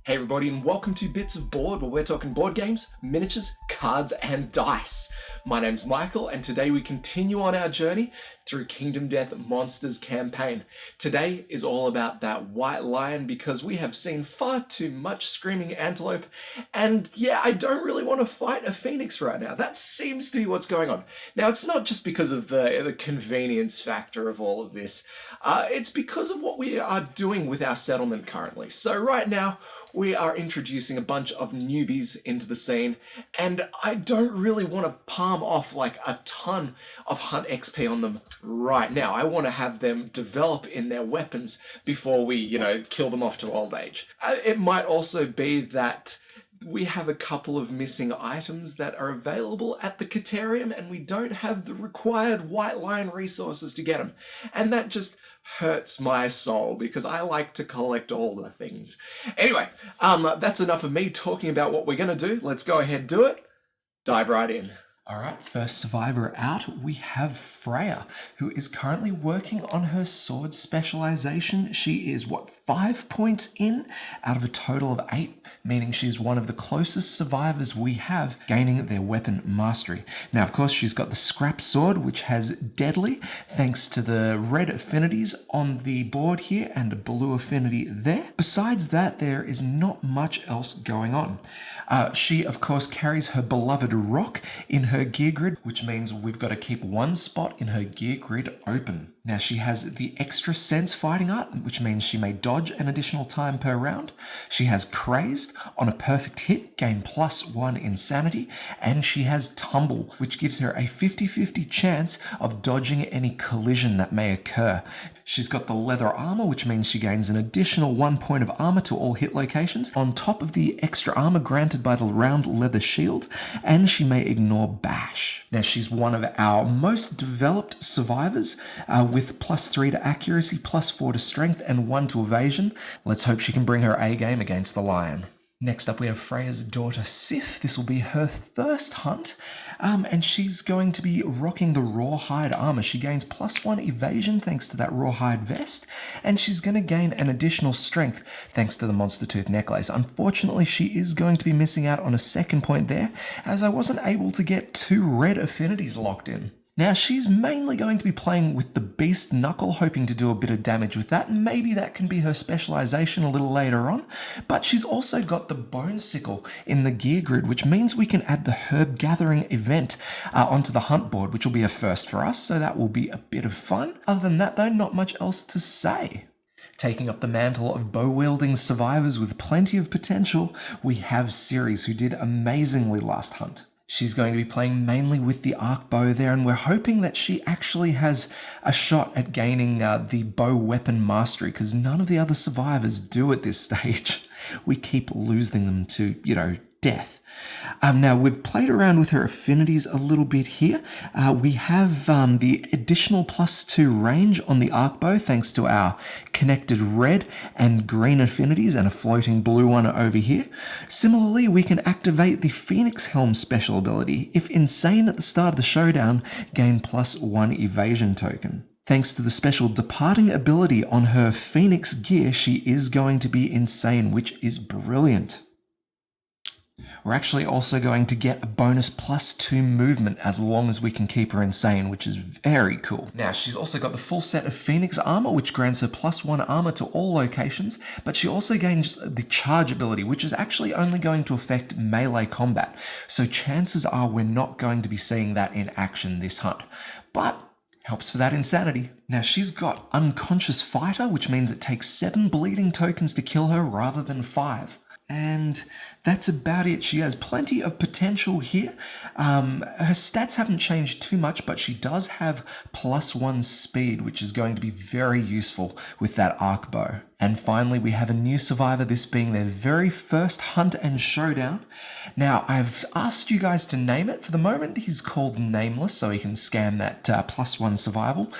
Hey everybody, and welcome to Bits of Board, where we're talking board games, miniatures, cards, and dice. My name's Michael, and today we continue on our journey through Kingdom Death Monsters campaign. Today is all about that white lion because we have seen far too much screaming antelope, and yeah, I don't really want to fight a phoenix right now. That seems to be what's going on. Now, it's not just because of the convenience factor of all of this. It's because of what we are doing with our settlement currently. So right now, we are introducing a bunch of newbies into the scene, and I don't really want to palm off like a ton of hunt XP on them right now. I want to have them develop in their weapons before we, kill them off to old age. It might also be that we have a couple of missing items that are available at the Caterium, and we don't have the required White Lion resources to get them. And that just hurts my soul because I like to collect all the things. Anyway, that's enough of me talking about what we're going to do. Let's go ahead and do it. Dive right in. All right, first survivor out, we have Freya, who is currently working on her sword specialization. She is, 5 points in out of a total of 8, meaning she's one of the closest survivors we have gaining their weapon mastery. Now, of course, she's got the scrap sword, which has deadly, thanks to the red affinities on the board here and a blue affinity there. Besides that, there is not much else going on. She, of course, carries her beloved rock in her gear grid, which means we've got to keep one spot in her gear grid open. Now, she has the extra sense fighting art, which means she may dodge an additional time per round. She has crazed. On a perfect hit, gain +1 insanity. And she has tumble, which gives her a 50-50 chance of dodging any collision that may occur. She's got the leather armor, which means she gains an additional 1 point of armor to all hit locations, on top of the extra armor granted by the round leather shield, and she may ignore bash. Now, she's one of our most developed survivors, with +3 to accuracy, +4 to strength, and 1 to evasion. Let's hope she can bring her A game against the lion. Next up, we have Freya's daughter, Sif. This will be her first hunt, and she's going to be rocking the rawhide armor. She gains +1 evasion thanks to that rawhide vest, and she's going to gain an additional strength thanks to the monster tooth necklace. Unfortunately, she is going to be missing out on a second point there, as I wasn't able to get 2 red affinities locked in. Now, she's mainly going to be playing with the Beast Knuckle, hoping to do a bit of damage with that, and maybe that can be her specialization a little later on. But she's also got the Bone Sickle in the gear grid, which means we can add the Herb Gathering event onto the hunt board, which will be a first for us, so that will be a bit of fun. Other than that, though, not much else to say. Taking up the mantle of bow-wielding survivors with plenty of potential, we have Ceres, who did amazingly last hunt. She's going to be playing mainly with the arc bow there, and we're hoping that she actually has a shot at gaining the bow weapon mastery, because none of the other survivors do at this stage. We keep losing them to, death. Now, we've played around with her affinities a little bit here. We have the additional +2 range on the arc bow thanks to our connected red and green affinities and a floating blue one over here. Similarly, we can activate the Phoenix Helm special ability. If insane at the start of the showdown, gain +1 evasion token. Thanks to the special departing ability on her Phoenix gear, she is going to be insane, which is brilliant. We're actually also going to get a bonus +2 movement as long as we can keep her insane, which is very cool. Now, she's also got the full set of Phoenix armor, which grants her +1 armor to all locations, but she also gains the charge ability, which is actually only going to affect melee combat. So chances are we're not going to be seeing that in action this hunt. But helps for that insanity. Now, she's got Unconscious Fighter, which means it takes 7 bleeding tokens to kill her rather than 5. And that's about it. She has plenty of potential here. Her stats haven't changed too much, but she does have +1 speed, which is going to be very useful with that arc bow. And finally, we have a new survivor, this being their very first hunt and showdown. Now, I've asked you guys to name it. For the moment, he's called Nameless, so he can scam that +1 survival.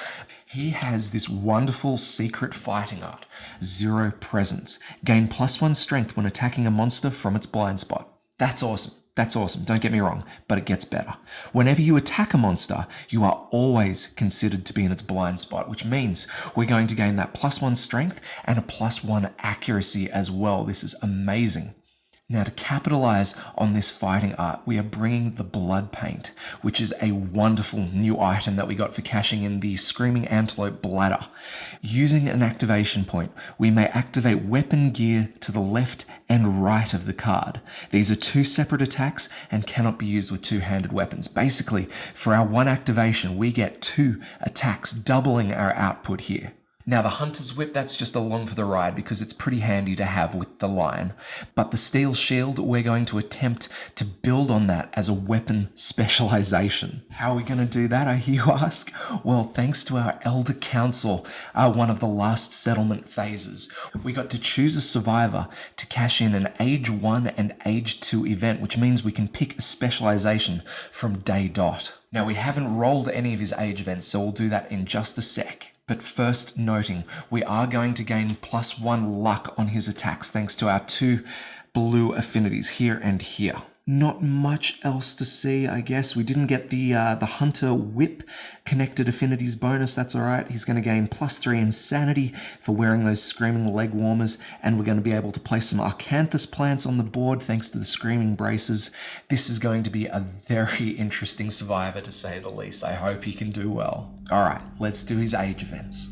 He has this wonderful secret fighting art, Zero Presence. Gain +1 strength when attacking a monster from its blind spot. That's awesome. That's awesome, don't get me wrong, but it gets better. Whenever you attack a monster, you are always considered to be in its blind spot, which means we're going to gain that +1 strength and a +1 accuracy as well. This is amazing. Now, to capitalize on this fighting art, we are bringing the blood paint, which is a wonderful new item that we got for cashing in the Screaming Antelope Bladder. Using an activation point, we may activate weapon gear to the left and right of the card. These are two separate attacks and cannot be used with two-handed weapons. Basically, for our one activation, we get 2 attacks, doubling our output here. Now, the Hunter's Whip, that's just along for the ride because it's pretty handy to have with the lion. But the Steel Shield, we're going to attempt to build on that as a weapon specialization. How are we going to do that, I hear you ask? Well, thanks to our Elder Council, one of the last settlement phases, we got to choose a survivor to cash in an Age 1 and Age 2 event, which means we can pick a specialization from day dot. Now, we haven't rolled any of his age events, so we'll do that in just a sec. But first noting, we are going to gain +1 luck on his attacks thanks to our 2 blue affinities here and here. Not much else to see, I guess. We didn't get the Hunter Whip connected affinities bonus. That's all right. He's going to gain +3 insanity for wearing those screaming leg warmers, and we're going to be able to place some Arcanthus plants on the board thanks to the screaming braces. This is going to be a very interesting survivor, to say the least. I hope he can do well. All right, let's do his age events.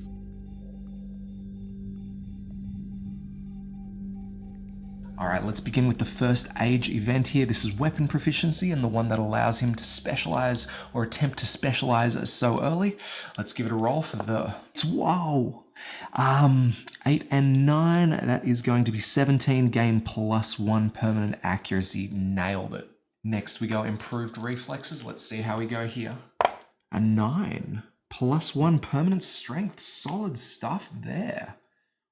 All right, let's begin with the first age event here. This is weapon proficiency and the one that allows him to specialize or attempt to specialize so early. Let's give it a roll for the... Wow! 8 and 9, that is going to be 17, gain +1 permanent accuracy. Nailed it. Next we go improved reflexes. Let's see how we go here. A 9, +1 permanent strength. Solid stuff there.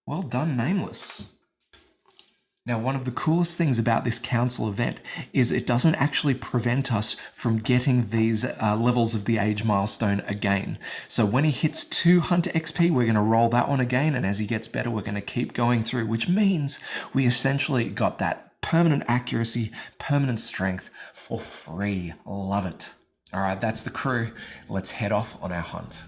Well done, Nameless. Now, one of the coolest things about this council event is it doesn't actually prevent us from getting these levels of the age milestone again. So when he hits 2 Hunter XP, we're going to roll that one again, and as he gets better, we're going to keep going through, which means we essentially got that permanent accuracy, permanent strength for free. Love it. All right, that's the crew. Let's head off on our hunt.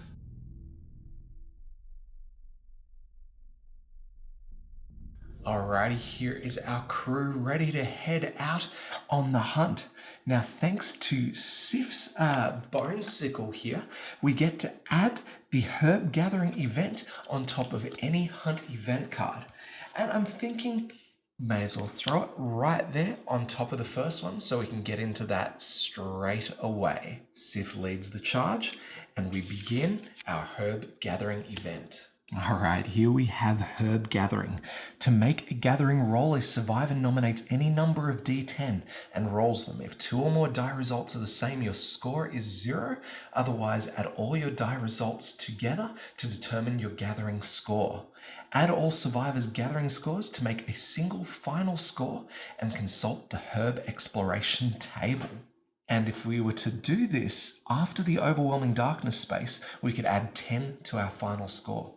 Alrighty, here is our crew ready to head out on the hunt. Now, thanks to Sif's bone sickle here, we get to add the herb gathering event on top of any hunt event card. And I'm thinking, may as well throw it right there on top of the first one so we can get into that straight away. Sif leads the charge and we begin our herb gathering event. All right, here we have Herb Gathering. To make a gathering roll, a survivor nominates any number of D10 and rolls them. If 2 or more die results are the same, your score is 0. Otherwise, add all your die results together to determine your gathering score. Add all survivors' gathering scores to make a single final score and consult the Herb Exploration table. And if we were to do this after the Overwhelming Darkness space, we could add 10 to our final score.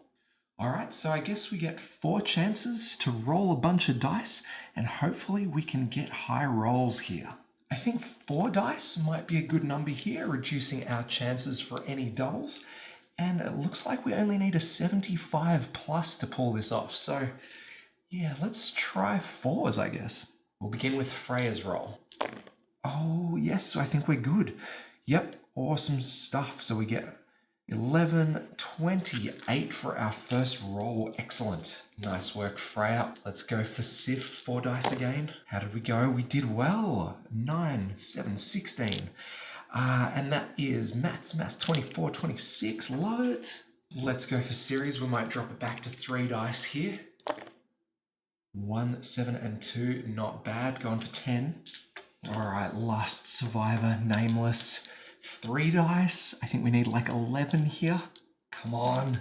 All right, so I guess we get 4 chances to roll a bunch of dice, and hopefully we can get high rolls here. I think 4 dice might be a good number here, reducing our chances for any doubles. And it looks like we only need a 75 plus to pull this off. So yeah, let's try 4s, I guess. We'll begin with Freya's roll. Oh yes, so I think we're good. Yep, awesome stuff. So we get 11, 28 for our first roll. Excellent. Nice work, Freya. Let's go for Sif. 4 dice again. How did we go? We did well. 9, 7, 16. And that is maths 24, 26. Love it. Let's go for series. We might drop it back to 3 dice here. 1, 7, and 2. Not bad. Going for 10. All right, last survivor, Nameless. 3 dice. I think we need like 11 here. Come on.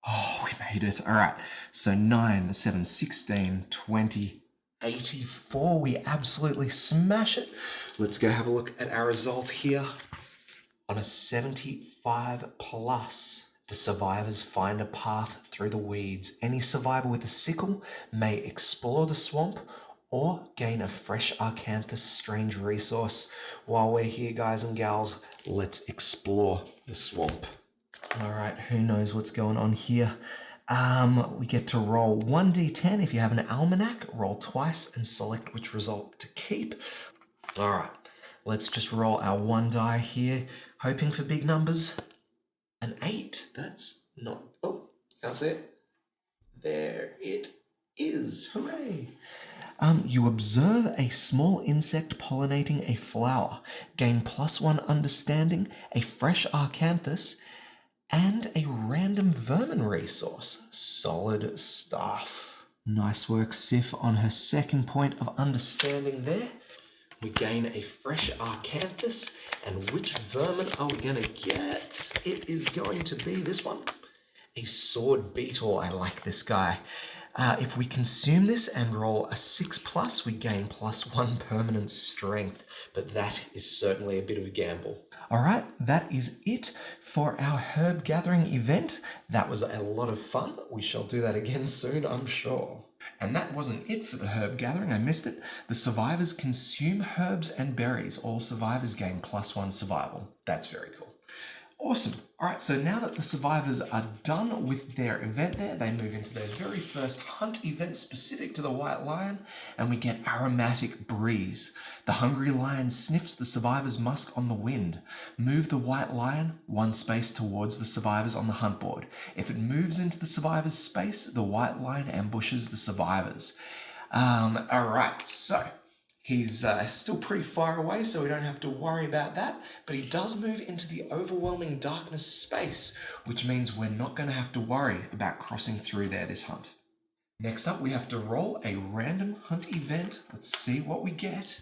Oh, we made it. All right. So 9, 7, 16, 20, 84. We absolutely smash it. Let's go have a look at our result here. On a 75 plus, the survivors find a path through the weeds. Any survivor with a sickle may explore the swamp or gain a fresh Arcanthus strange resource. While we're here, guys and gals, let's explore the swamp. All right, who knows what's going on here? We get to roll 1d10. If you have an almanac, roll twice and select which result to keep. All right, let's just roll our 1 die here, hoping for big numbers. An 8. That's not... Oh, can't see it. There it is. Hooray. You observe a small insect pollinating a flower. Gain +1 understanding, a fresh Arcanthus, and a random vermin resource. Solid stuff. Nice work, Sif, on her second point of understanding there. We gain a fresh Arcanthus, and which vermin are we going to get? It is going to be this one. A sword beetle. I like this guy. If we consume this and roll a 6+, we gain +1 permanent strength, but that is certainly a bit of a gamble. All right, that is it for our herb gathering event. That was a lot of fun. We shall do that again soon, I'm sure. And that wasn't it for the herb gathering. I missed it. The survivors consume herbs and berries. All survivors gain +1 survival. That's very cool. Awesome. All right, so now that the survivors are done with their event there, they move into their very first hunt event specific to the white lion, and we get aromatic breeze. The hungry lion sniffs the survivor's musk on the wind. Move the white lion 1 space towards the survivors on the hunt board. If it moves into the survivor's space, the white lion ambushes the survivors. All right, so... He's still pretty far away, so we don't have to worry about that. But he does move into the overwhelming darkness space, which means we're not going to have to worry about crossing through there this hunt. Next up, we have to roll a random hunt event. Let's see what we get.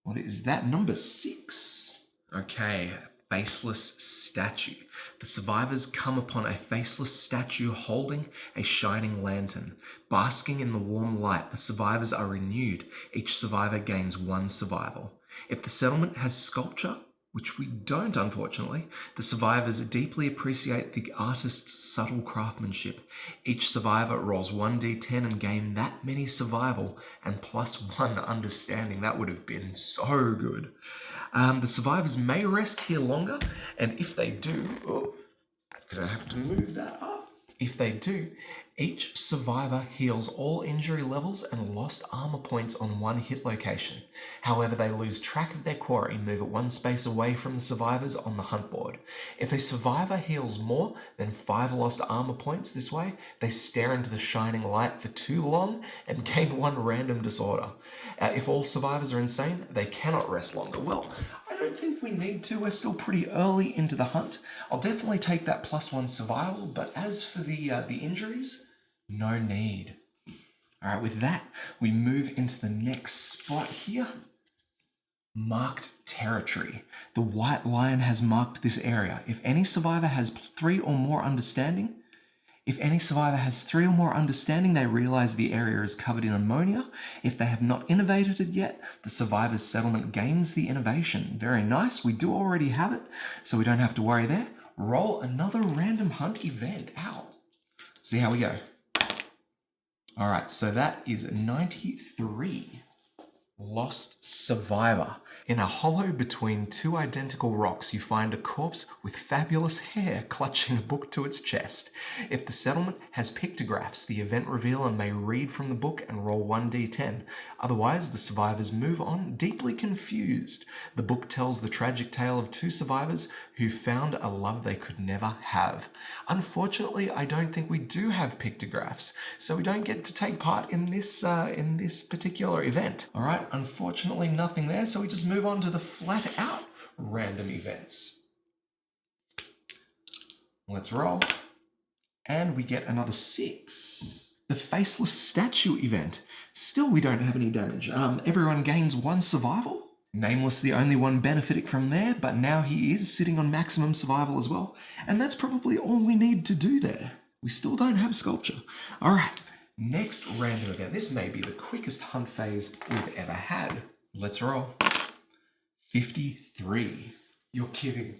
What is that? Number 6. Okay, faceless statue. The survivors come upon a faceless statue holding a shining lantern. Basking in the warm light, the survivors are renewed. Each survivor gains 1 survival. If the settlement has sculpture, which we don't unfortunately, the survivors deeply appreciate the artist's subtle craftsmanship. Each survivor rolls 1d10 and gain that many survival and +1 understanding. That would have been so good. The survivors may rest here longer, and if they do, I'm gonna have to move that up. If they do, each survivor heals all injury levels and lost armor points on 1 hit location. However, they lose track of their quarry, move it 1 space away from the survivors on the hunt board. If a survivor heals more than 5 lost armor points this way, they stare into the shining light for too long and gain 1 random disorder. If all survivors are insane, they cannot rest longer. Well, I don't think we need to. We're still pretty early into the hunt. I'll definitely take that +1 survival, but as for the injuries, no need. All right, with that, we move into the next spot here. Marked territory. The white lion has marked this area. If any survivor has 3 or more understanding, they realize the area is covered in ammonia. If they have not innovated it yet, the survivor's settlement gains the innovation. Very nice. We do already have it, so we don't have to worry there. Roll another random hunt event. Ow. See how we go. All right, so that is 93. Lost survivor. In a hollow between 2 identical rocks, you find a corpse with fabulous hair clutching a book to its chest. If the settlement has pictographs, the event revealer may read from the book and roll 1d10. Otherwise, the survivors move on, deeply confused. The book tells the tragic tale of 2 survivors who found a love they could never have. Unfortunately, I don't think we do have pictographs, so we don't get to take part in this particular event. All right, unfortunately, nothing there, so we just move on to the flat out random events. Let's roll. And we get another 6. The faceless statue event. Still, we don't have any damage. Everyone gains 1 survival. Nameless, the only one benefiting from there, but now he is sitting on maximum survival as well. And that's probably all we need to do there. We still don't have sculpture. All right, next random event. This may be the quickest hunt phase we've ever had. Let's roll. 53. You're kidding.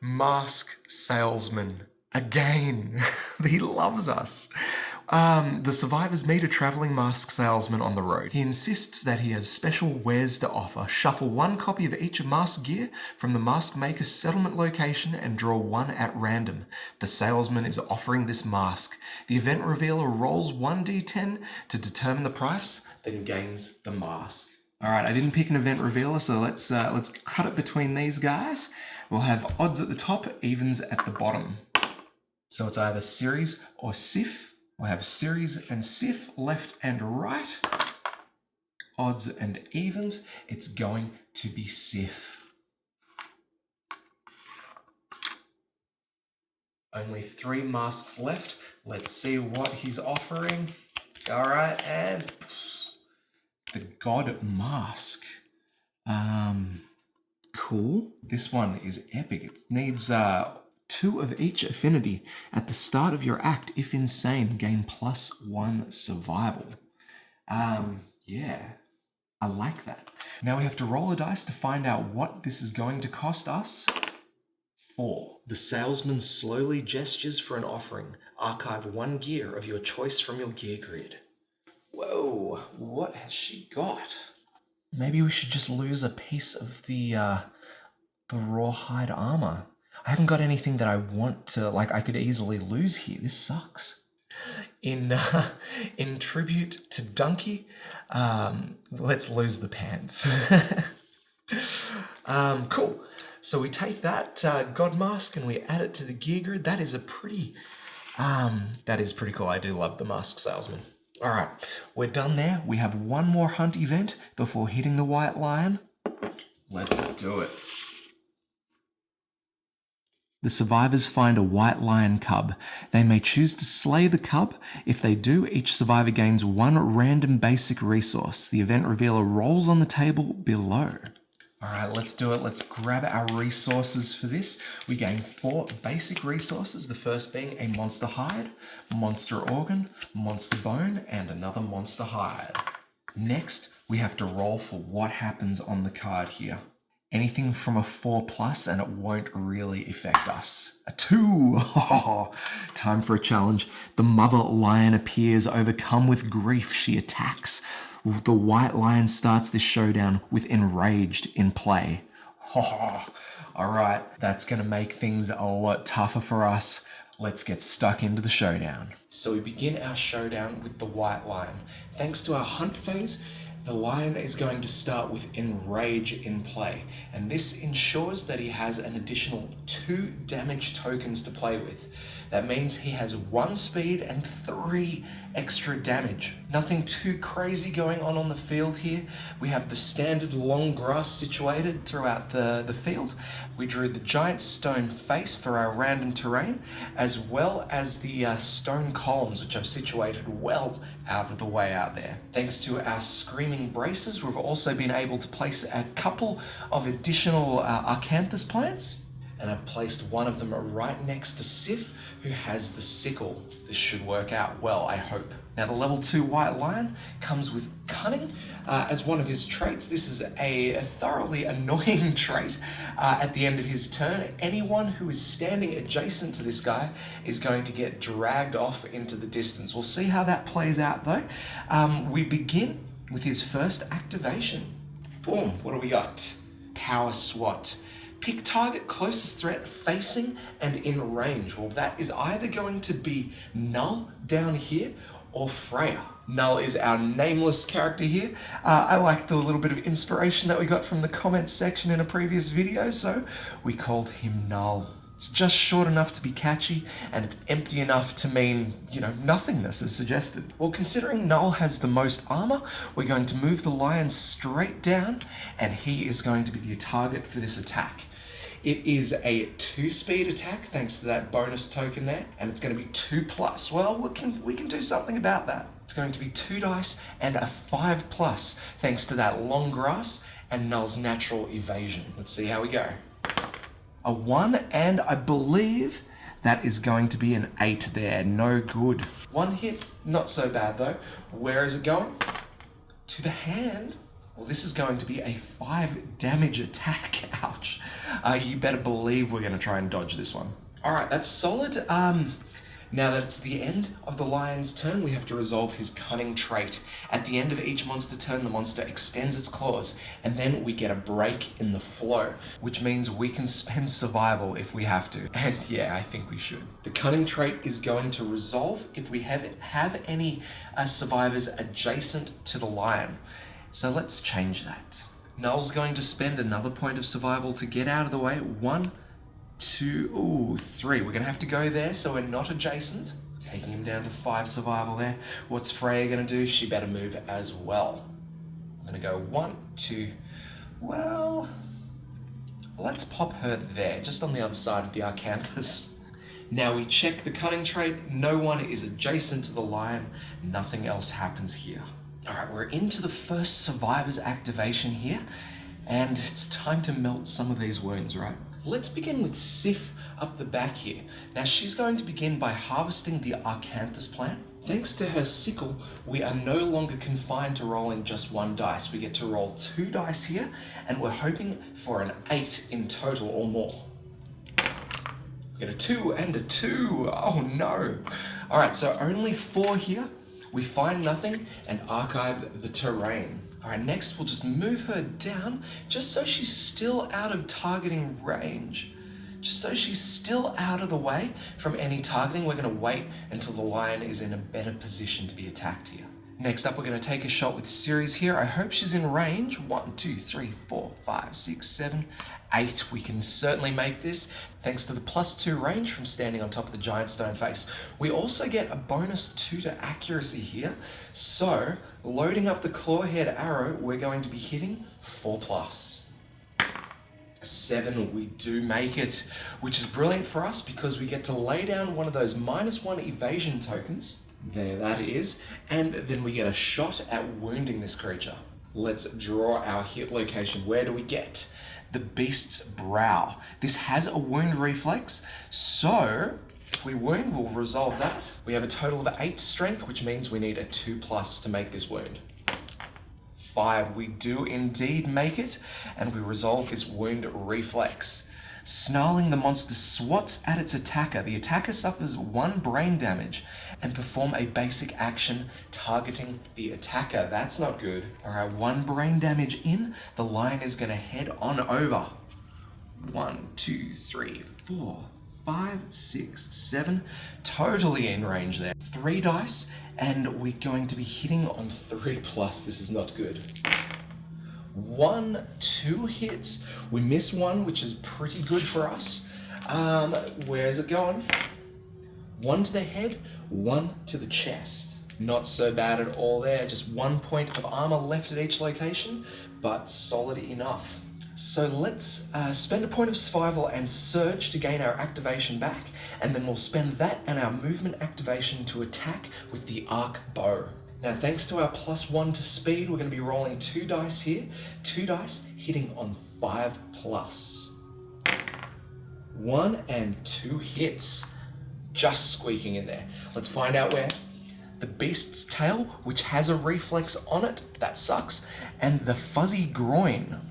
Mask salesman Again. He loves us. The survivors meet a traveling mask salesman on the road. He insists that he has special wares to offer. Shuffle one copy of each mask gear from the mask maker's settlement location and draw one at random. The salesman is offering this mask. The event revealer rolls 1d10 to determine the price, then gains the mask. All right, I didn't pick an event revealer, so let's cut it between these guys. We'll have odds at the top, evens at the bottom. So it's either series or SIF. We'll have series and SIF left and right. Odds and evens. It's going to be SIF. Only 3 masks left. Let's see what he's offering. All right, and the God Mask. Cool. This one is epic. It needs 2 of each affinity. At the start of your act, if insane, gain +1 survival. Yeah, I like that. Now we have to roll a dice to find out what this is going to cost us. 4. The salesman slowly gestures for an offering. Archive 1 gear of your choice from your gear grid. Whoa, what has she got? Maybe we should just lose a piece of the rawhide armor. I haven't got anything that I want to, I could easily lose here. This sucks. In tribute to Donkey, let's lose the pants. Cool. So we take that God Mask and we add it to the gear grid. That is pretty cool. I do love the Mask Salesman. All right, we're done there. We have one more hunt event before hitting the White Lion. Let's do it. The survivors find a white lion cub. They may choose to slay the cub. If they do, each survivor gains 1 random basic resource. The event revealer rolls on the table below. All right, let's do it. Let's grab our resources for this. We gain 4 basic resources, the first being a monster hide, monster organ, monster bone, and another monster hide. Next, we have to roll for what happens on the card here. Anything from a 4+ and it won't really affect us. A 2. Oh, time for a challenge. The mother lion appears, overcome with grief. She attacks. The white lion starts this showdown with enraged in play. Oh, all right, that's going to make things a lot tougher for us. Let's get stuck into the showdown. So we begin our showdown with the white lion. Thanks to our hunt phase, the lion is going to start with enrage in play, and this ensures that he has an additional 2 damage tokens to play with. That means he has 1 speed and 3 extra damage. Nothing too crazy going on the field here. We have the standard long grass situated throughout the field. We drew the giant stone face for our random terrain, as well as the stone columns, which I've situated well out of the way out there. Thanks to our screaming braces, we've also been able to place a couple of additional Arcanthus plants, and I've placed one of them right next to Sif, who has the sickle. This should work out well, I hope. Now, the level 2 white lion comes with cunning as one of his traits. This is a thoroughly annoying trait. At the end of his turn, anyone who is standing adjacent to this guy is going to get dragged off into the distance. We'll see how that plays out though. We begin with his first activation. Boom, what do we got? Power SWAT. Pick target closest threat facing and in range. Well, that is either going to be Null down here or Freya. Null is our nameless character here. I like the little bit of inspiration that we got from the comments section in a previous video, so we called him Null. It's just short enough to be catchy, and it's empty enough to mean, nothingness as suggested. Well, considering Null has the most armor, we're going to move the lion straight down, and he is going to be the target for this attack. It is a 2-speed attack, thanks to that bonus token there, and it's going to be 2+. Well, we can do something about that. It's going to be 2 dice and a 5+, thanks to that long grass and Null's natural evasion. Let's see how we go. A 1, and I believe that is going to be an 8 there. No good. 1 hit, not so bad though. Where is it going? To the hand. Well, this is going to be a 5 damage attack. Ouch. You better believe we're going to try and dodge this one. All right, that's solid. Now that it's the end of the lion's turn, we have to resolve his cunning trait. At the end of each monster turn, the monster extends its claws, and then we get a break in the flow, which means we can spend survival if we have to. And yeah, I think we should. The cunning trait is going to resolve if we have any survivors adjacent to the lion. So let's change that. Null's going to spend another point of survival to get out of the way. 1, 2, 3. We're gonna have to go there so we're not adjacent. Taking him down to 5 survival there. What's Freya gonna do? She better move as well. I'm gonna go 1, 2. Well, let's pop her there, just on the other side of the Arcanthus. Now we check the cunning trait. No one is adjacent to the lion. Nothing else happens here. All right, we're into the first survivor's activation here, and it's time to melt some of these wounds, right? Let's begin with Sif up the back here. Now she's going to begin by harvesting the Arcanthus plant. Thanks to her sickle, we are no longer confined to rolling just 1 dice. We get to roll 2 dice here, and we're hoping for an 8 in total or more. We get a 2 and a 2. Oh no. All right, so only 4 here. We find nothing and archive the terrain. All right, next we'll just move her down just so she's still out of targeting range. Just so she's still out of the way from any targeting. We're gonna wait until the lion is in a better position to be attacked here. Next up, we're gonna take a shot with Ceres here. I hope she's in range. 1, 2, 3, 4, 5, 6, 7, 8. We can certainly make this thanks to the +2 range from standing on top of the giant stone face. We also get a bonus 2 to accuracy here. So loading up the clawhead arrow, we're going to be hitting 4+. 7, we do make it, which is brilliant for us because we get to lay down one of those -1 evasion tokens. There that is. And then we get a shot at wounding this creature. Let's draw our hit location. Where do we get? The beast's brow. This has a wound reflex, so if we wound, we'll resolve that. We have a total of 8 strength, which means we need a 2+ to make this wound. 5, we do indeed make it, and we resolve this wound reflex. Snarling, the monster swats at its attacker. The attacker suffers 1 brain damage and perform a basic action targeting the attacker. That's not good. All right, 1 brain damage in. The lion is gonna head on over. 1, 2, 3, 4, 5, 6, 7. Totally in range there. 3 dice, and we're going to be hitting on 3+. This is not good. 1, 2 hits. We miss 1, which is pretty good for us. Where's it going? 1 to the head, 1 to the chest. Not so bad at all there. Just 1 point of armor left at each location, but solid enough. So let's spend a point of survival and surge to gain our activation back, and then we'll spend that and our movement activation to attack with the arc bow. Now, thanks to our +1 to speed, we're going to be rolling 2 dice here. 2 dice hitting on 5+. 1 and 2 hits. Just squeaking in there. Let's find out where. The beast's tail, which has a reflex on it, that sucks, and the fuzzy groin.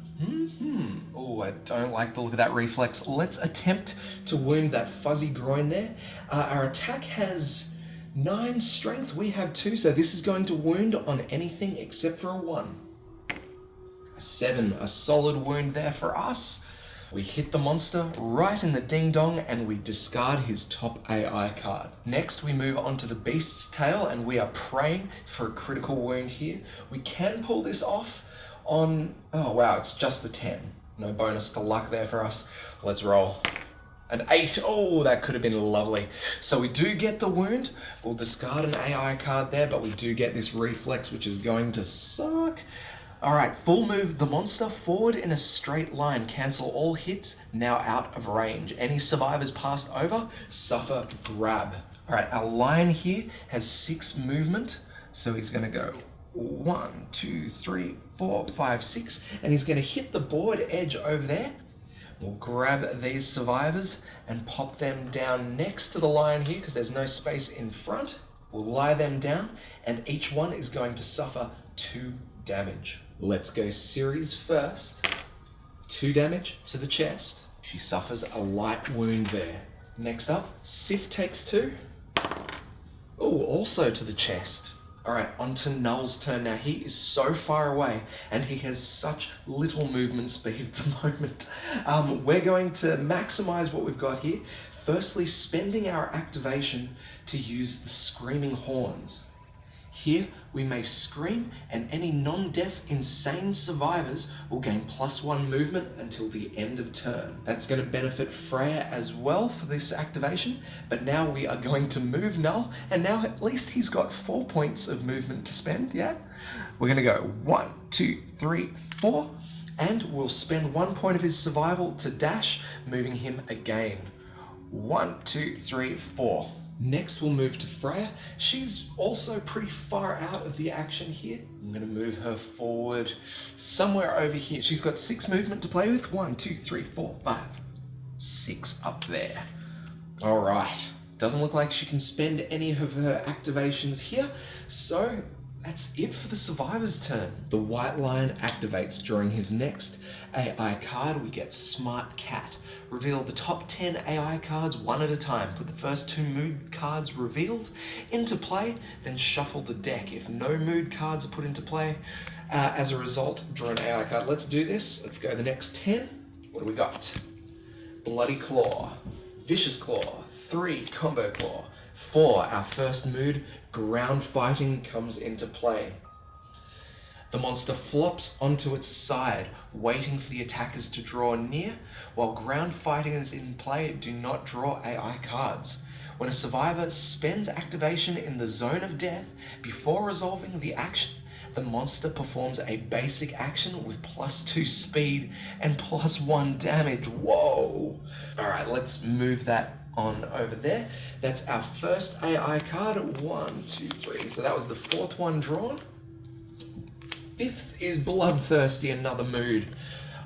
Oh, I don't like the look of that reflex. Let's attempt to wound that fuzzy groin there. Our attack has 9 strength, we have 2, so this is going to wound on anything except for a 1. A 7, a solid wound there for us. We hit the monster right in the ding dong and we discard his top AI card. Next, we move on to the beast's tail and we are praying for a critical wound here. We can pull this off on, oh wow, it's just the 10. No bonus to luck there for us. Let's roll. An 8, oh, that could have been lovely. So we do get the wound. We'll discard an AI card there, but we do get this reflex, which is going to suck. All right, full move the monster forward in a straight line. Cancel all hits, now out of range. Any survivors passed over, suffer grab. All right, our lion here has 6 movement. So he's gonna go 1, 2, 3, 4, 5, 6, and he's gonna hit the board edge over there. We'll grab these survivors and pop them down next to the lion here because there's no space in front. We'll lie them down and each one is going to suffer 2 damage. Let's go Ceres first. 2 damage to the chest. She suffers a light wound there. Next up, Sif takes 2. Oh, also to the chest. Alright, on to Null's turn now. He is so far away and he has such little movement speed at the moment. We're going to maximize what we've got here. Firstly, spending our activation to use the Screaming Horns. Here, we may scream, and any non-deaf insane survivors will gain +1 movement until the end of turn. That's going to benefit Freya as well for this activation, but now we are going to move Null, and now at least he's got 4 points of movement to spend, yeah? We're going to go 1, 2, 3, 4, and we'll spend 1 point of his survival to dash, moving him again. 1, 2, 3, 4. Next, we'll move to Freya. She's also pretty far out of the action here. I'm going to move her forward somewhere over here. She's got 6 movement to play with. 1, 2, 3, 4, 5, 6 up there. All right. Doesn't look like she can spend any of her activations here. So that's it for the survivor's turn. The White Lion activates. During his next AI card, we get Smart Cat. Reveal the top 10 AI cards one at a time. Put the first 2 mood cards revealed into play, then shuffle the deck. If no mood cards are put into play, as a result, draw an AI card. Let's do this. Let's go the next 10. What do we got? Bloody Claw, Vicious Claw, 3, Combo Claw, 4, our first mood, Ground Fighting comes into play. The monster flops onto its side, waiting for the attackers to draw near. While Ground Fighting is in play, do not draw AI cards. When a survivor spends activation in the zone of death before resolving the action, the monster performs a basic action with +2 speed and +1 damage. Whoa! Alright, let's move that on over there. That's our first AI card. 1, 2, 3. So that was the 4th one drawn. 5th is Bloodthirsty, another mood.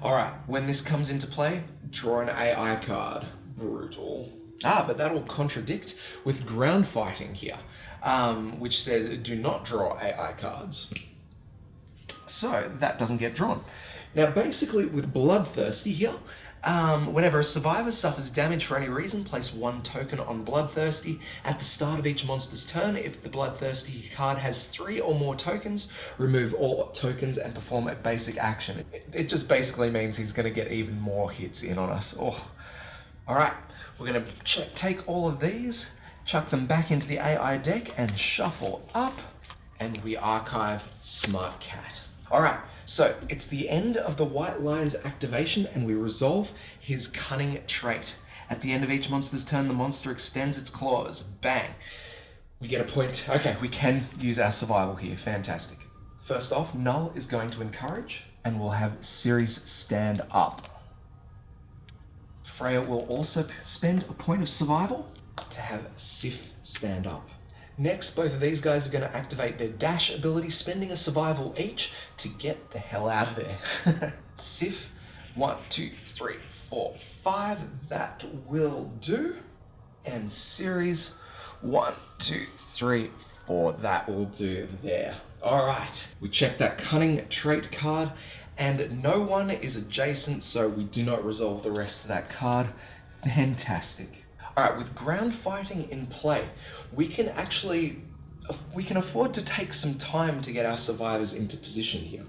Alright, when this comes into play, draw an AI card. Brutal. But that will contradict with Ground Fighting here, which says do not draw AI cards. So that doesn't get drawn. Now basically with Bloodthirsty here, whenever a survivor suffers damage for any reason, place 1 token on Bloodthirsty at the start of each monster's turn. If the Bloodthirsty card has 3 or more tokens, remove all tokens and perform a basic action. It just basically means he's going to get even more hits in on us. Oh. Alright, we're going to take all of these, chuck them back into the AI deck and shuffle up, and we archive Smart Cat. Alright, so it's the end of the White Lion's activation and we resolve his Cunning trait. At the end of each monster's turn, the monster extends its claws. Bang. We get a point. Okay, we can use our survival here. Fantastic. First off, Null is going to encourage and we'll have Ceres stand up. Freya will also spend a point of survival to have Sif stand up. Next, both of these guys are going to activate their dash ability, spending a survival each to get the hell out of there. Sif, 1, 2, 3, 4, 5, that will do. And Ceres, 1, 2, 3, 4, that will do there. Alright, we check that Cunning trait card, and no one is adjacent, so we do not resolve the rest of that card. Fantastic. Alright, with Ground Fighting in play, we can afford to take some time to get our survivors into position here.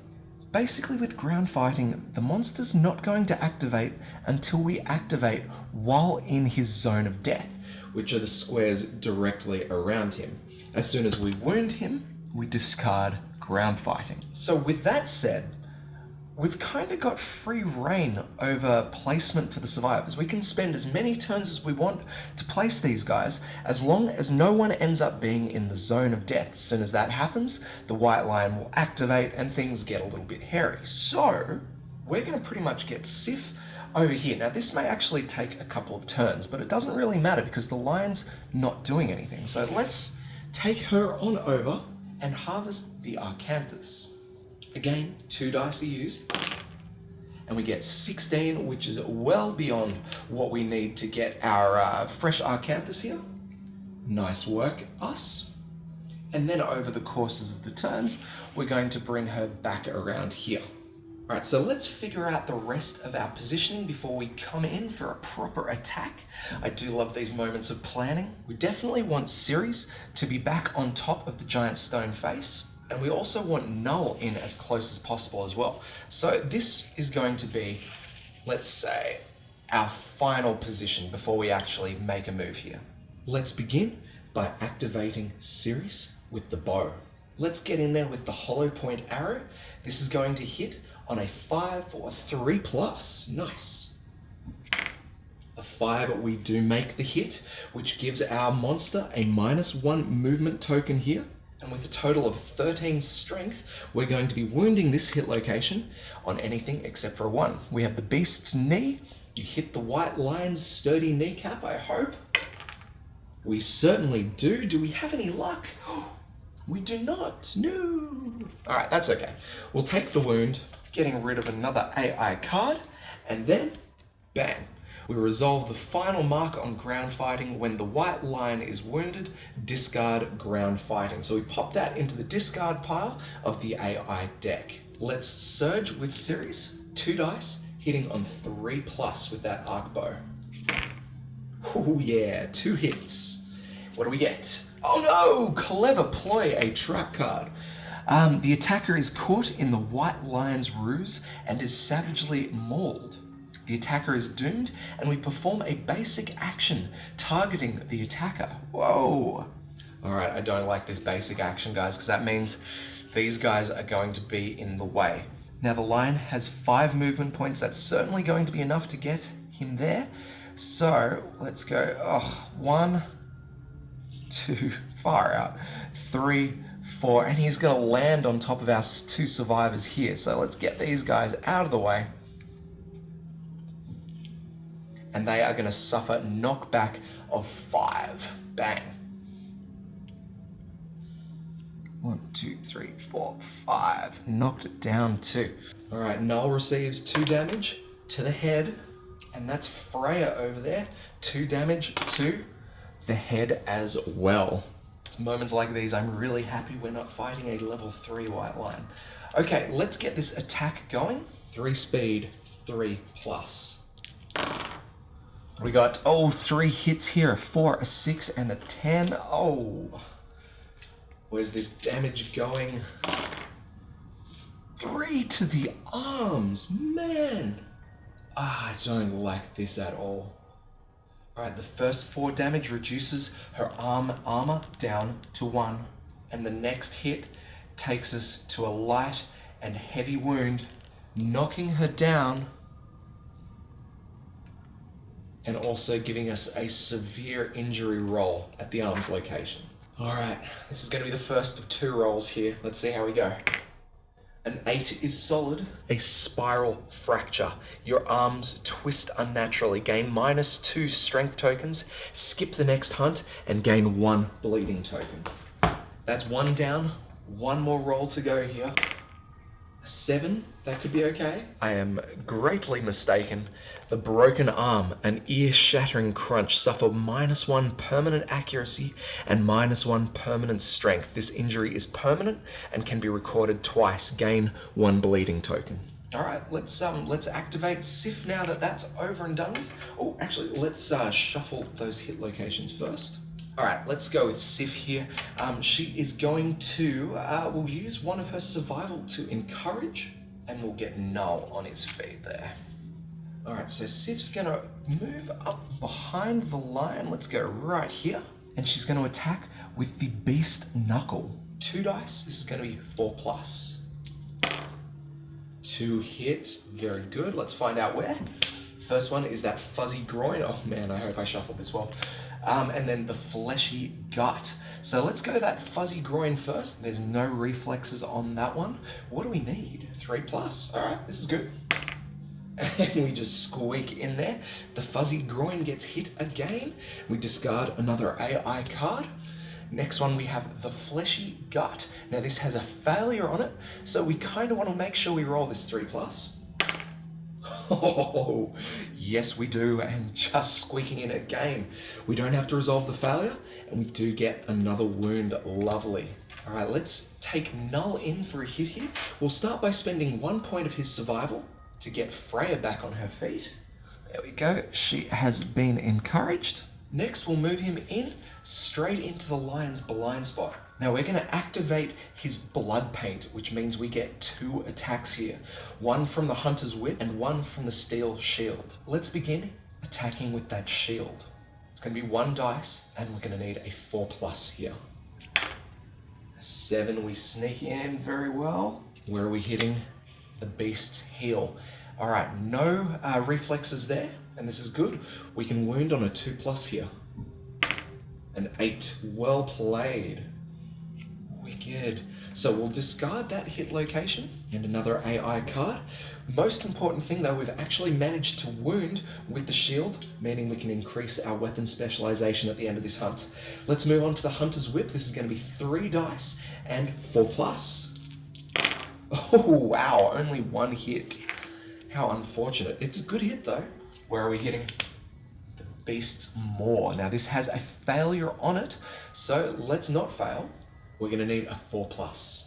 Basically with Ground Fighting, the monster's not going to activate until we activate while in his zone of death, which are the squares directly around him. As soon as we wound him, we discard Ground Fighting. So with that said, we've kind of got free reign over placement for the survivors. We can spend as many turns as we want to place these guys, as long as no one ends up being in the zone of death. As soon as that happens, the White Lion will activate and things get a little bit hairy. So we're going to pretty much get Sif over here. Now this may actually take a couple of turns, but it doesn't really matter because the lion's not doing anything. So let's take her on over and harvest the Arcanthus. Again, 2 dice are used, and we get 16, which is well beyond what we need to get our fresh Arcanthus here. Nice work, us. And then over the courses of the turns, we're going to bring her back around here. All right, so let's figure out the rest of our positioning before we come in for a proper attack. I do love these moments of planning. We definitely want Ceres to be back on top of the giant stone face. And we also want Null in as close as possible as well. So this is going to be, let's say, our final position before we actually make a move here. Let's begin by activating Ceres with the bow. Let's get in there with the hollow point arrow. This is going to hit on a 5 or a 3+. Nice. A 5, we do make the hit, which gives our monster a -1 movement token here. And with a total of 13 strength, we're going to be wounding this hit location on anything except for a 1. We have the beast's knee. You hit the white lion's sturdy kneecap, I hope. We certainly do. Do we have any luck? We do not. No. All right, that's okay. We'll take the wound, getting rid of another AI card, and then bang. We resolve the final mark on ground fighting. When the white lion is wounded, discard ground fighting. So we pop that into the discard pile of the AI deck. Let's surge with Ceres. 2 dice, hitting on 3+ with that arc bow. Oh yeah, 2 hits. What do we get? Oh no! Clever ploy, a trap card. The attacker is caught in the white lion's ruse and is savagely mauled. The attacker is doomed, and we perform a basic action targeting the attacker. Whoa! All right, I don't like this basic action, guys, because that means these guys are going to be in the way. Now, the lion has 5 movement points. That's certainly going to be enough to get him there. So let's go. 1, 2, far out. 3, 4, and he's going to land on top of our 2 survivors here. So let's get these guys out of the way. And they are going to suffer knockback of 5. Bang. 1, 2, 3, 4, 5. Knocked it down 2. All right, Null receives 2 damage to the head. And that's Freya over there. 2 damage to the head as well. It's moments like these, I'm really happy we're not fighting a level 3 white lion. Okay, let's get this attack going. 3 speed, 3+. We got, 3 hits here, a 4, a 6, and a 10. Oh, where's this damage going? 3 to the arms, man. I don't like this at all. All right, the first 4 damage reduces her armor down to 1. And the next hit takes us to a light and heavy wound, knocking her down and also giving us a severe injury roll at the arms location. All right, this is going to be the first of 2 rolls here. Let's see how we go. An 8 is solid. A spiral fracture. Your arms twist unnaturally. Gain -2 strength tokens. Skip the next hunt and gain 1 bleeding token. That's 1 down. 1 more roll to go here. A 7, that could be okay. I am greatly mistaken. The broken arm, an ear-shattering crunch, suffer -1 permanent accuracy and -1 permanent strength. This injury is permanent and can be recorded twice. Gain 1 bleeding token. All right, let's activate Sif now that that's over and done with. Oh, actually, let's shuffle those hit locations first. All right, let's go with Sif here. She is going to, we'll use one of her survival to encourage, and we'll get Null on his feet there. All right, so Sif's gonna move up behind the lion. Let's go right here. And she's gonna attack with the Beast Knuckle. 2 dice, this is gonna be 4+. 2 hits, very good. Let's find out where. First one is that fuzzy groin. Oh man, I hope I shuffled this well. And then the fleshy gut. So let's go that fuzzy groin first. There's no reflexes on that one. What do we need? 3+. All right, this is good. And we just squeak in there. The fuzzy groin gets hit again. We discard another AI card. Next one, we have the fleshy gut. Now this has a failure on it, so we kind of want to make sure we roll this 3+. Oh, yes we do, and just squeaking in again. We don't have to resolve the failure, and we do get another wound. Lovely. All right, let's take Null in for a hit here. We'll start by spending 1 point of his survival to get Freya back on her feet. There we go. She has been encouraged. Next, we'll move him in straight into the lion's blind spot. Now we're going to activate his blood paint, which means we get 2 attacks here. One from the hunter's whip and one from the steel shield. Let's begin attacking with that shield. It's going to be 1 dice and we're going to need a 4+ here. 7, we sneak in very well. Where are we hitting? The beast's heel. All right, no reflexes there, and this is good. We can wound on a 2+ here. An 8, well played. Wicked. So we'll discard that hit location and another AI card. Most important thing though, we've actually managed to wound with the shield, meaning we can increase our weapon specialization at the end of this hunt. Let's move on to the hunter's whip. This is going to be 3 dice and 4+. Oh wow, only 1 hit. How unfortunate. It's a good hit though. Where are we hitting? The beast's maw. Now this has a failure on it, so let's not fail. We're going to need a 4+.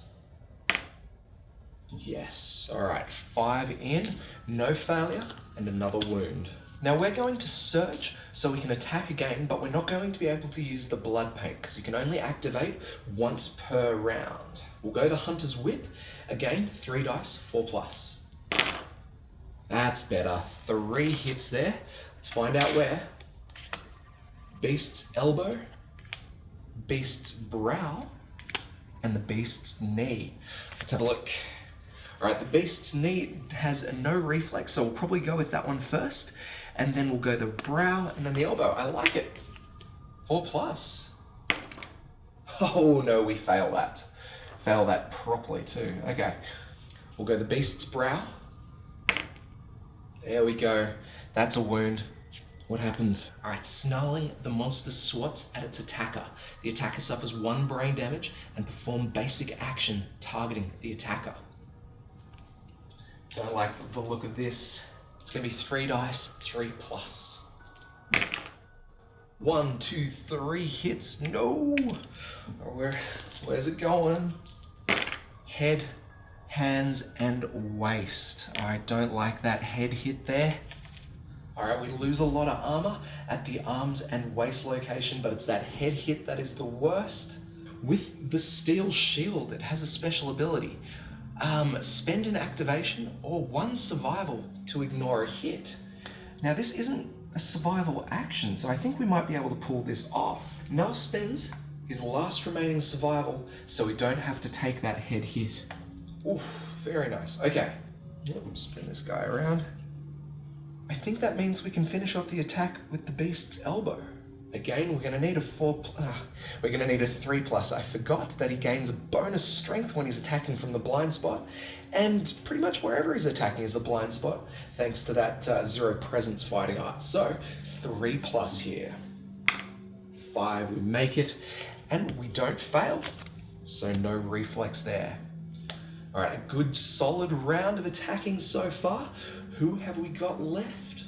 Yes. All right, 5 in, no failure, and another wound. Now we're going to search so we can attack again, but we're not going to be able to use the blood paint because you can only activate once per round. We'll go the hunter's whip. Again, 3 dice, 4+. That's better. 3 hits there. Let's find out where. Beast's elbow, beast's brow, and the beast's knee. Let's have a look. All right, the beast's knee has no reflex, so we'll probably go with that one first, and then we'll go the brow and then the elbow. I like it. 4+. Oh no, we fail that. Fail that properly too. Okay, we'll go the beast's brow. There we go. That's a wound. What happens? All right, snarling, the monster swats at its attacker. The attacker suffers 1 brain damage and perform basic action targeting the attacker. Don't like the look of this. It's gonna be 3 dice, 3+. 1, 2, 3 hits. No. Where's it going? Head, hands, and waist. I don't like that head hit there. All right, we lose a lot of armor at the arms and waist location, but it's that head hit that is the worst. With the steel shield, it has a special ability. Spend an activation or 1 survival to ignore a hit. Now this isn't a survival action, so I think we might be able to pull this off. Null spends his last remaining survival, so we don't have to take that head hit. Oof, very nice. Okay, we'll spin this guy around. I think that means we can finish off the attack with the beast's elbow. Again, we're going to need a 3+. I forgot that he gains a bonus strength when he's attacking from the blind spot, and pretty much wherever he's attacking is the blind spot, thanks to that 0 presence fighting art. So 3+ here. 5, we make it, and we don't fail, so no reflex there. All right, a good solid round of attacking so far. Who have we got left?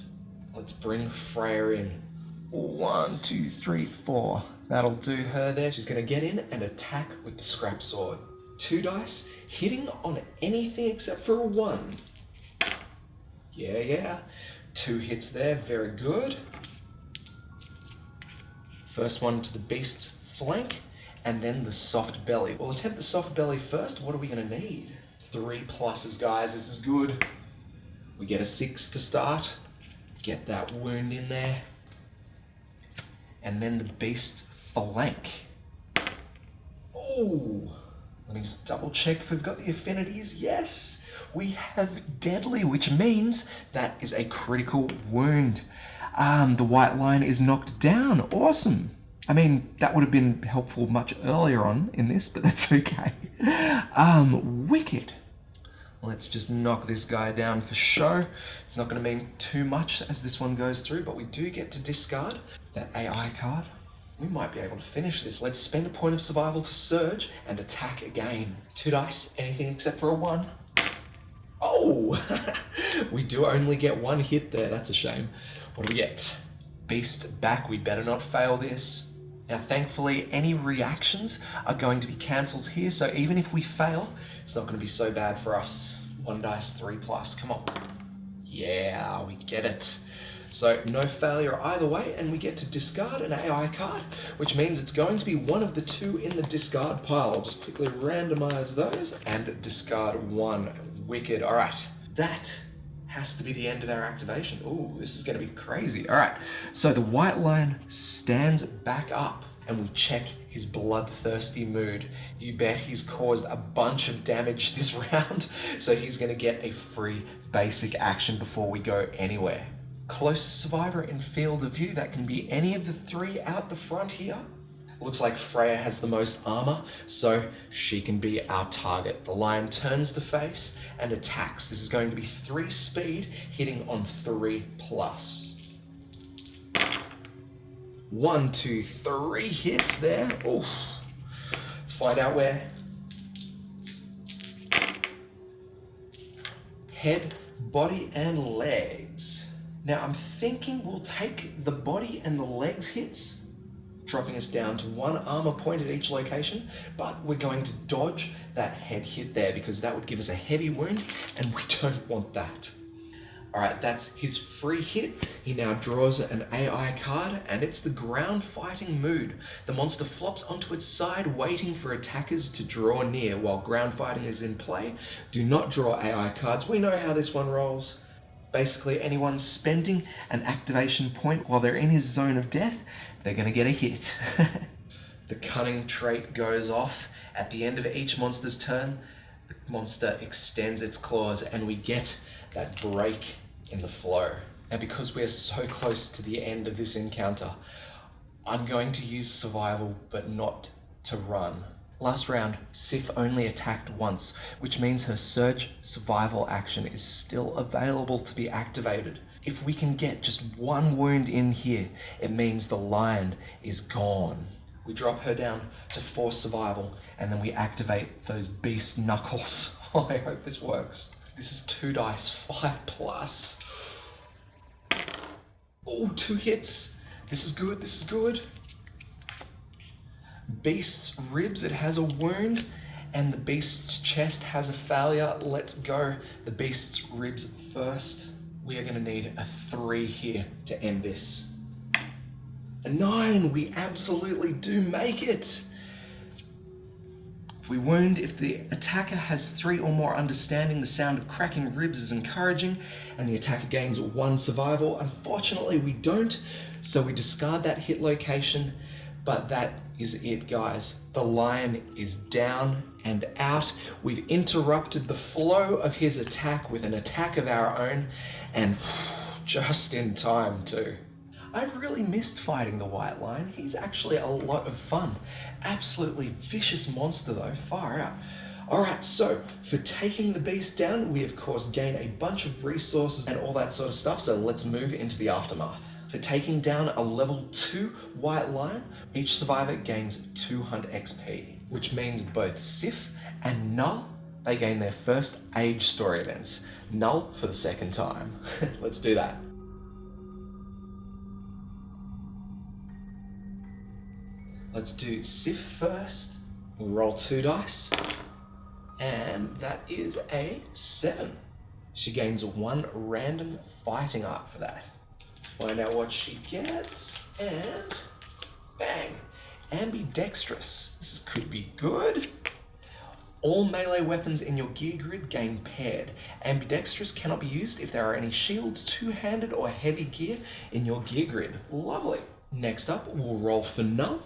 Let's bring Freya in. 1, 2, 3, 4. That'll do her there. She's gonna get in and attack with the scrap sword. 2 dice, hitting on anything except for a 1. Yeah. 2 hits there, very good. First one to the beast's flank, and then the soft belly. We'll attempt the soft belly first. What are we gonna need? 3+, guys, this is good. We get a 6 to start. Get that wound in there. And then the beast's flank. Oh, let me just double check if we've got the affinities. Yes, we have deadly, which means that is a critical wound. The white line is knocked down. Awesome. I mean, that would have been helpful much earlier on in this, but that's okay. Wicked. Let's just knock this guy down for show. It's not going to mean too much as this one goes through, but we do get to discard that AI card. We might be able to finish this. Let's spend a point of survival to surge and attack again. 2 dice, anything except for a 1. Oh, we do only get 1 hit there. That's a shame. What do we get? Beast back. We better not fail this. Now, thankfully, any reactions are going to be cancelled here, so even if we fail, it's not going to be so bad for us. 1 dice, 3+, come on. Yeah, we get it. So no failure either way, and we get to discard an AI card, which means it's going to be one of the 2 in the discard pile. I'll just quickly randomize those and discard 1. Wicked. All right, that has to be the end of our activation. Ooh, this is going to be crazy. All right, so the white lion stands back up and we check his bloodthirsty mood. You bet he's caused a bunch of damage this round, so he's going to get a free basic action before we go anywhere. Closest survivor in field of view, that can be any of the 3 out the front here. Looks like Freya has the most armor, so she can be our target. The lion turns to face and attacks. This is going to be 3 speed, hitting on 3+. 1, 2, 3 hits there. Oof. Let's find out where. Head, body, and legs. Now I'm thinking we'll take the body and the legs hits, dropping us down to 1 armor point at each location, but we're going to dodge that head hit there because that would give us a heavy wound and we don't want that. All right, that's his free hit. He now draws an AI card and it's the ground fighting mood. The monster flops onto its side waiting for attackers to draw near while ground fighting is in play. Do not draw AI cards. We know how this one rolls. Basically, anyone spending an activation point while they're in his zone of death, they're going to get a hit. The cunning trait goes off. At the end of each monster's turn, the monster extends its claws and we get that break in the flow. And because we're so close to the end of this encounter, I'm going to use survival, but not to run. Last round, Sif only attacked once, which means her surge survival action is still available to be activated. If we can get just 1 wound in here, it means the lion is gone. We drop her down to 4 survival, and then we activate those beast knuckles. Oh, I hope this works. This is 2 dice, 5+. Oh, 2 hits. This is good, this is good. Beast's ribs, it has a wound, and the beast's chest has a failure. Let's go the beast's ribs first. We are going to need a 3 here to end this. A 9, we absolutely do make it. If we wound, if the attacker has 3 or more understanding, the sound of cracking ribs is encouraging, and the attacker gains 1 survival. Unfortunately, we don't, so we discard that hit location, but that is it, guys. The lion is down and out. We've interrupted the flow of his attack with an attack of our own, and just in time too. I've really missed fighting the white lion. He's actually a lot of fun. Absolutely vicious monster though, far out. Alright, so for taking the beast down, we of course gain a bunch of resources and all that sort of stuff, so let's move into the aftermath. For taking down a level 2 white lion, each survivor gains 200 XP, which means both Sif and Null, they gain their first age story events. Null for the 2nd time. Let's do that. Let's do Sif first. We'll roll 2 dice. And that is a 7. She gains 1 random fighting art for that. Find out what she gets, and bang! Ambidextrous. This could be good. All melee weapons in your gear grid gain paired. Ambidextrous cannot be used if there are any shields, 2-handed, or heavy gear in your gear grid. Lovely. Next up, we'll roll for Null.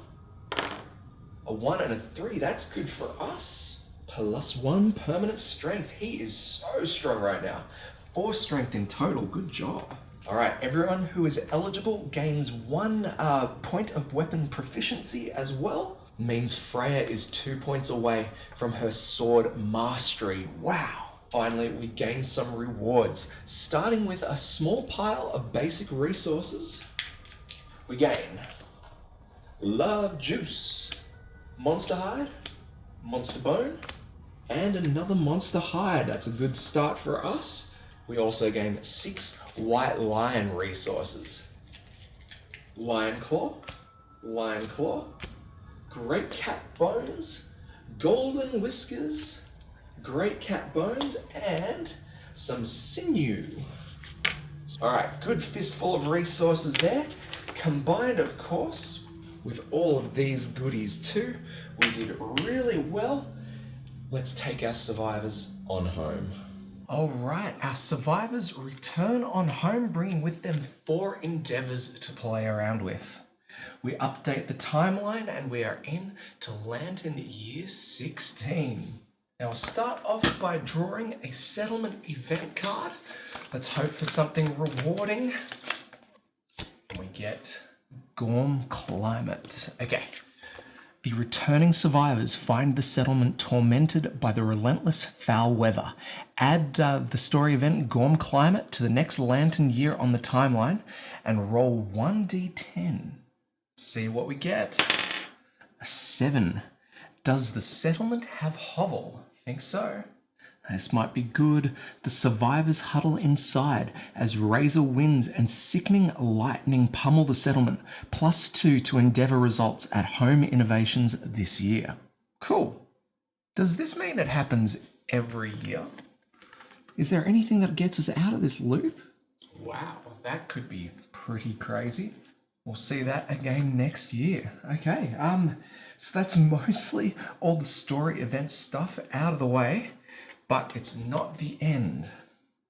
A 1 and a 3, that's good for us. +1 permanent strength. He is so strong right now. 4 strength in total, good job. All right, everyone who is eligible gains 1 point of weapon proficiency as well. Means Freya is 2 points away from her sword mastery. Wow. Finally, we gain some rewards. Starting with a small pile of basic resources, we gain Love Juice, Monster Hide, Monster Bone, and another Monster Hide. That's a good start for us. We also gain 6 White Lion resources. Lion Claw, lion claw, great cat bones, golden whiskers, great cat bones, and some sinew. All right, good fistful of resources there. Combined, of course, with all of these goodies too, we did really well. Let's take our survivors on home. All right, our survivors return on home, bringing with them 4 endeavors to play around with. We update the timeline and we are in to Lantern Year 16. Now we'll start off by drawing a settlement event card. Let's hope for something rewarding. We get Gorm Climate. Okay. The returning survivors find the settlement tormented by the relentless foul weather. Add the story event Gorm Climate to the next Lantern year on the timeline and roll 1d10. See what we get. A 7. Does the settlement have hovel? Think so. This might be good. The survivors huddle inside as razor winds and sickening lightning pummel the settlement. +2 to endeavor results at home innovations this year. Cool. Does this mean it happens every year? Is there anything that gets us out of this loop? Wow, that could be pretty crazy. We'll see that again next year. Okay, so that's mostly all the story event stuff out of the way. But it's not the end.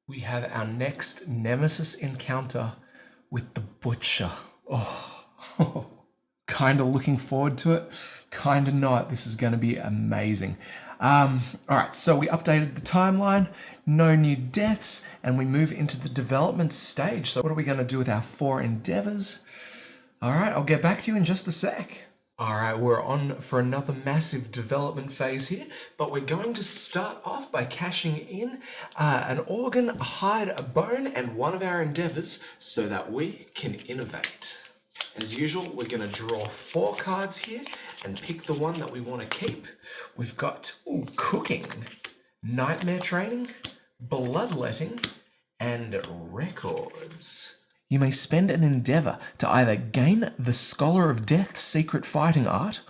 We have our next nemesis encounter with the Butcher. Oh, kind of looking forward to it, kind of not. This is going to be amazing. All right, so we updated the timeline, no new deaths, and we move into the development stage. So what are we going to do with our 4 endeavors? All right, I'll get back to you in just a sec. All right, we're on for another massive development phase here, but we're going to start off by cashing in an organ, a hide, a bone, and one of our endeavors so that we can innovate. As usual, we're going to draw 4 cards here and pick the one that we want to keep. We've got cooking, nightmare training, bloodletting, and records. You may spend an endeavor to either gain the Scholar of Death's secret fighting art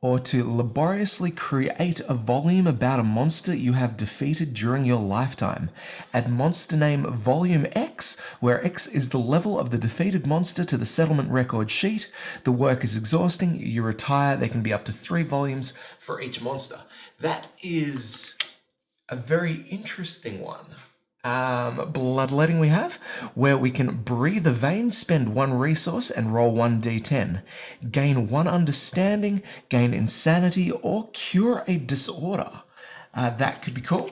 or to laboriously create a volume about a monster you have defeated during your lifetime. Add monster name Volume X, where X is the level of the defeated monster, to the settlement record sheet. The work is exhausting. You retire. There can be up to 3 volumes for each monster. That is a very interesting one. Bloodletting we have, where we can breathe a vein, spend 1 resource, and roll 1d10. Gain 1 understanding, gain insanity, or cure a disorder. That could be cool.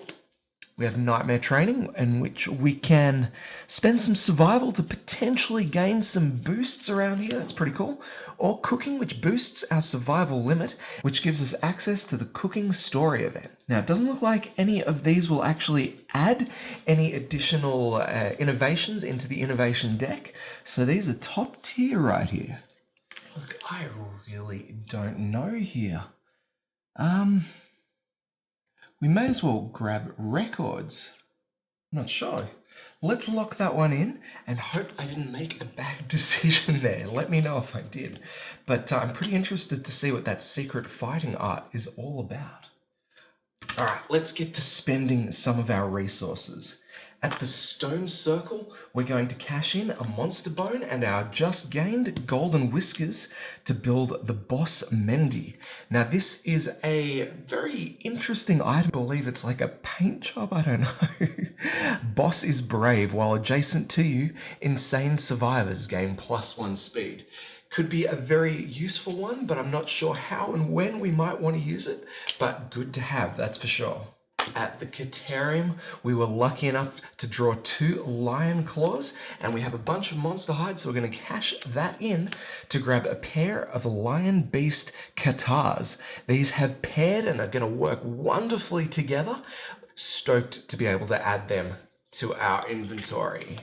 We have nightmare training, in which we can spend some survival to potentially gain some boosts around here. That's pretty cool. Or cooking, which boosts our survival limit, which gives us access to the cooking story event. Now, it doesn't look like any of these will actually add any additional innovations into the innovation deck. So these are top tier right here. Look, I really don't know here. We may as well grab records. I'm not sure. Let's lock that one in and hope I didn't make a bad decision there. Let me know if I did. But I'm pretty interested to see what that secret fighting art is all about. All right, let's get to spending some of our resources. At the stone circle, we're going to cash in a monster bone and our just gained golden whiskers to build the boss Mendy. Now, this is a very interesting item. I believe it's like a paint job, I don't know. Boss is brave, while adjacent to you, insane survivors gain +1 speed. Could be a very useful one, but I'm not sure how and when we might want to use it, but good to have, that's for sure. At the Caterium, we were lucky enough to draw 2 lion claws, and we have a bunch of monster hides, so we're going to cash that in to grab a pair of lion beast katars. These have paired and are going to work wonderfully together. Stoked to be able to add them to our inventory.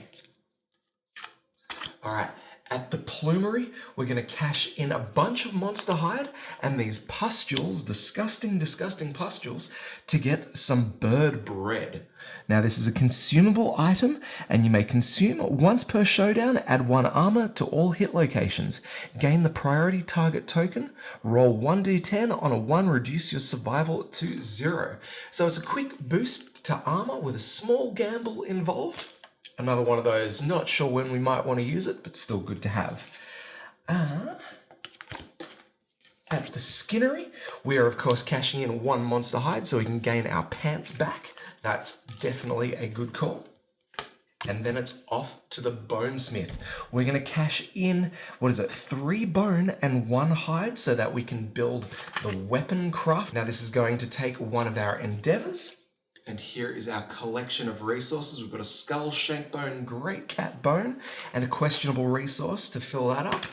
All right, At the plumery, we're going to cash in a bunch of monster hide and these pustules, disgusting, disgusting pustules, to get some bird bread. Now, this is a consumable item, and you may consume once per showdown, add 1 armor to all hit locations. Gain the priority target token, roll 1d10 on a 1, reduce your survival to 0. So it's a quick boost to armor with a small gamble involved. Another one of those, not sure when we might want to use it, but still good to have. At the Skinnery, we are of course cashing in 1 monster hide so we can gain our pants back. That's definitely a good call. And then it's off to the Bonesmith. We're going to cash in, 3 bone and 1 hide so that we can build the weapon craft. Now this is going to take one of our endeavors. And here is our collection of resources. We've got a skull, shank bone, great cat bone, and a questionable resource to fill that up.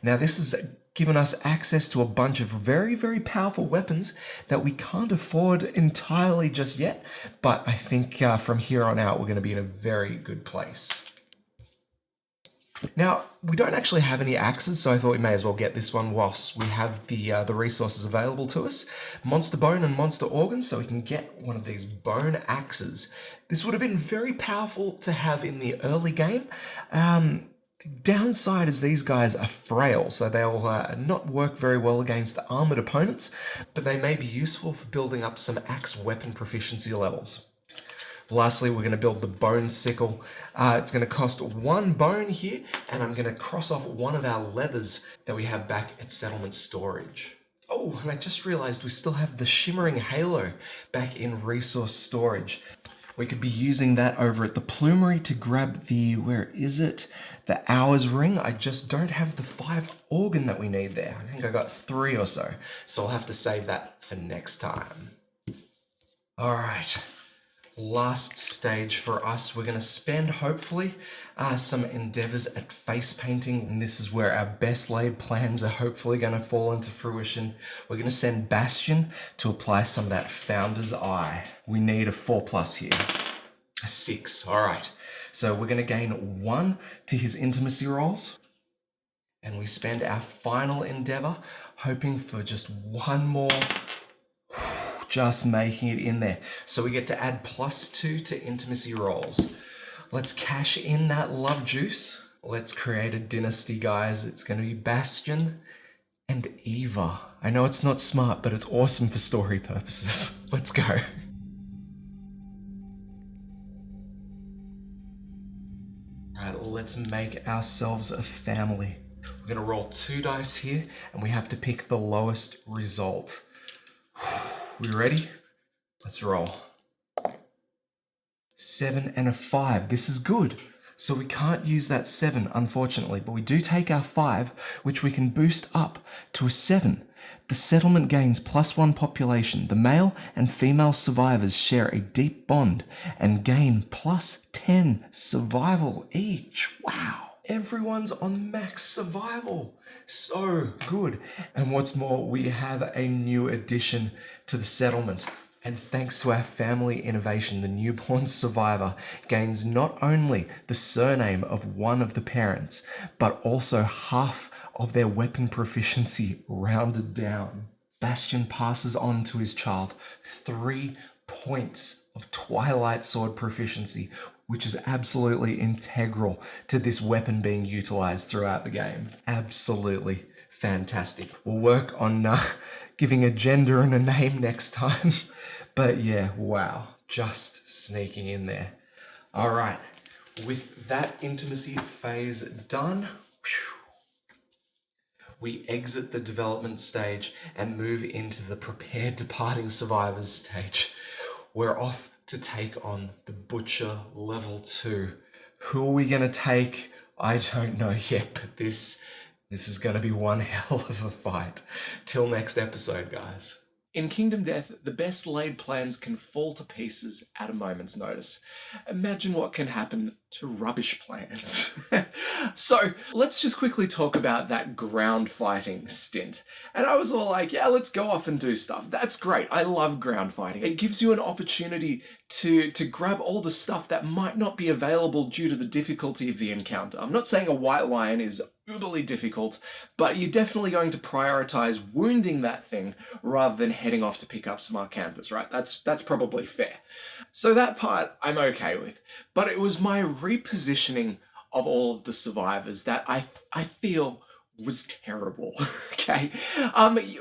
Now this has given us access to a bunch of very, very powerful weapons that we can't afford entirely just yet, but I think from here on out, we're going to be in a very good place. Now, we don't actually have any axes, so I thought we may as well get this one whilst we have the resources available to us. Monster bone and monster organs, so we can get one of these bone axes. This would have been very powerful to have in the early game. Downside is these guys are frail, so they'll not work very well against armored opponents, but they may be useful for building up some axe weapon proficiency levels. Lastly, we're going to build the bone sickle. It's going to cost 1 bone here, and I'm going to cross off one of our leathers that we have back at settlement storage. Oh, and I just realized we still have the shimmering halo back in resource storage. We could be using that over at the plumery to grab the, the hours ring. I just don't have the 5 organ that we need there. I think I got 3 or so I'll have to save that for next time. All right. Last stage for us, we're going to spend hopefully some endeavors at face painting, and this is where our best laid plans are hopefully going to fall into fruition. We're going to send Bastion to apply some of that Founder's Eye. We need a 4+ here. A 6, all right. So we're going to gain 1 to his intimacy rolls, and we spend our final endeavor hoping for just 1 more. Just making it in there. So we get to add +2 to intimacy rolls. Let's cash in that love juice. Let's create a dynasty, guys. It's going to be Bastion and Eva. I know it's not smart, but it's awesome for story purposes. Let's go. All right, let's make ourselves a family. We're going to roll 2 dice here, and we have to pick the lowest result. We ready? Let's roll. 7 and a 5. This is good. So we can't use that 7, unfortunately, but we do take our 5, which we can boost up to a 7. The settlement gains +1 population. The male and female survivors share a deep bond and gain +10 survival each. Wow. Everyone's on max survival. So good. And what's more, we have a new addition to the settlement. And thanks to our family innovation, the newborn survivor gains not only the surname of one of the parents, but also half of their weapon proficiency rounded down. Bastion passes on to his child 3 points of Twilight Sword proficiency, which is absolutely integral to this weapon being utilized throughout the game. Absolutely fantastic. We'll work on giving a gender and a name next time. But yeah, wow, just sneaking in there. All right, with that intimacy phase done, we exit the development stage and move into the prepared departing survivors stage. We're off to take on the Butcher level 2. Who are we going to take? I don't know yet, but this is going to be one hell of a fight. Till next episode, guys. In Kingdom Death, the best laid plans can fall to pieces at a moment's notice. Imagine what can happen to rubbish plans. So let's just quickly talk about that ground fighting stint. And I was all like, yeah, let's go off and do stuff. That's great. I love ground fighting. It gives you an opportunity to grab all the stuff that might not be available due to the difficulty of the encounter. I'm not saying a white lion is uberly difficult, but you're definitely going to prioritize wounding that thing rather than heading off to pick up some arcanthus, right? That's probably fair. So that part I'm okay with. But it was my repositioning of all of the survivors that I feel was terrible. Okay.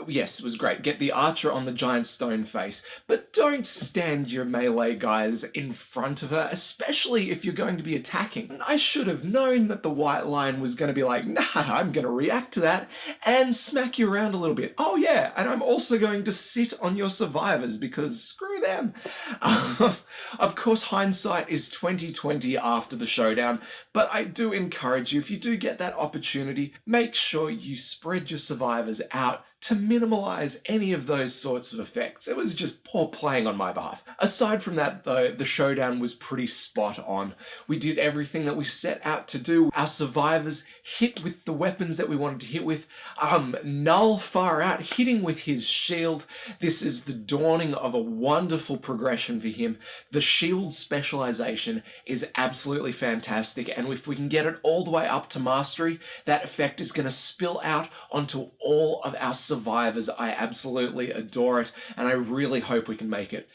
Yes, it was great. Get the archer on the giant stone face, but don't stand your melee guys in front of her, especially if you're going to be attacking. I should have known that the white lion was going to be like, nah, I'm going to react to that and smack you around a little bit. Oh yeah, and I'm also going to sit on your survivors because screw them. Of course, hindsight is 2020 after the showdown, but I do encourage you, if you do get that opportunity, make sure you spread your survivors out to minimize any of those sorts of effects. It was just poor playing on my behalf. Aside from that though, the showdown was pretty spot on. We did everything that we set out to do. Our survivors hit with the weapons that we wanted to hit with. Null far out, hitting with his shield. This is the dawning of a wonderful progression for him. The shield specialization is absolutely fantastic, and if we can get it all the way up to mastery, that effect is going to spill out onto all of our survivors. I absolutely adore it, and I really hope we can make it.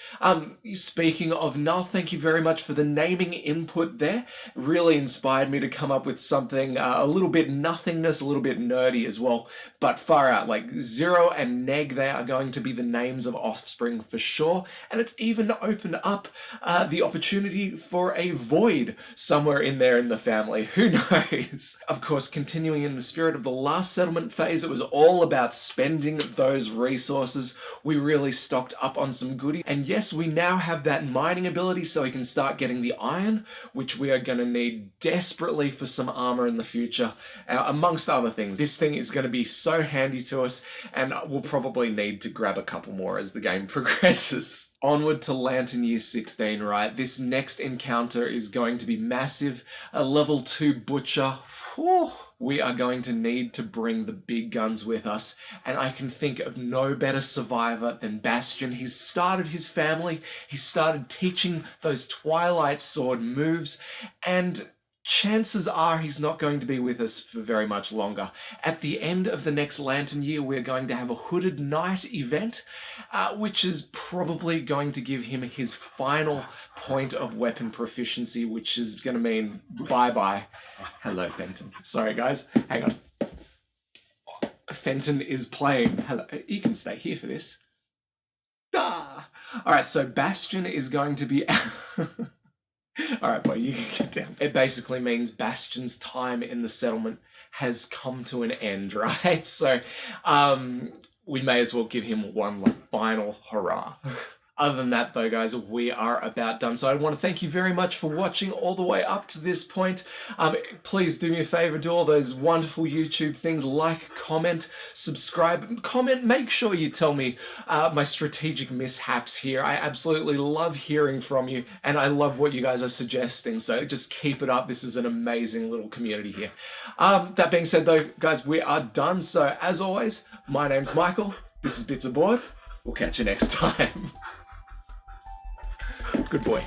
Speaking of null, thank you very much for the naming input there. Really inspired me to come up with something a little bit nothingness, a little bit nerdy as well, but far out. Like Zero and Neg, they are going to be the names of offspring for sure, and it's even opened up the opportunity for a void somewhere in there in the family. Who knows? Of course, continuing in the spirit of the last settlement phase, it was all about spending those resources. We really stocked up on some goodies, and yes, we now have that mining ability so we can start getting the iron, which we are going to need desperately for some armor in the future, amongst other things. This thing is going to be so handy to us, and we'll probably need to grab a couple more as the game progresses. Onward to Lantern Year 16, right? This next encounter is going to be massive. A level 2 butcher. Whew. We are going to need to bring the big guns with us, and I can think of no better survivor than Bastion. He's started his family, he started teaching those Twilight Sword moves, and chances are he's not going to be with us for very much longer. At the end of the next Lantern Year, we're going to have a Hooded Knight event, which is probably going to give him his final point of weapon proficiency, which is going to mean bye-bye. Hello, Fenton. Sorry, guys. Hang on. Fenton is playing. Hello. You can stay here for this. Ah! All right, so Bastion is going to be... All right, boy, you can get down. It basically means Bastion's time in the settlement has come to an end, right? So we may as well give him one final hurrah. Other than that, though, guys, we are about done. So I want to thank you very much for watching all the way up to this point. Please do me a favor, do all those wonderful YouTube things, like, comment, subscribe, comment. Make sure you tell me my strategic mishaps here. I absolutely love hearing from you, and I love what you guys are suggesting. So just keep it up. This is an amazing little community here. That being said, though, guys, we are done. So as always, my name's Michael. This is Bits Aboard. We'll catch you next time. Good boy.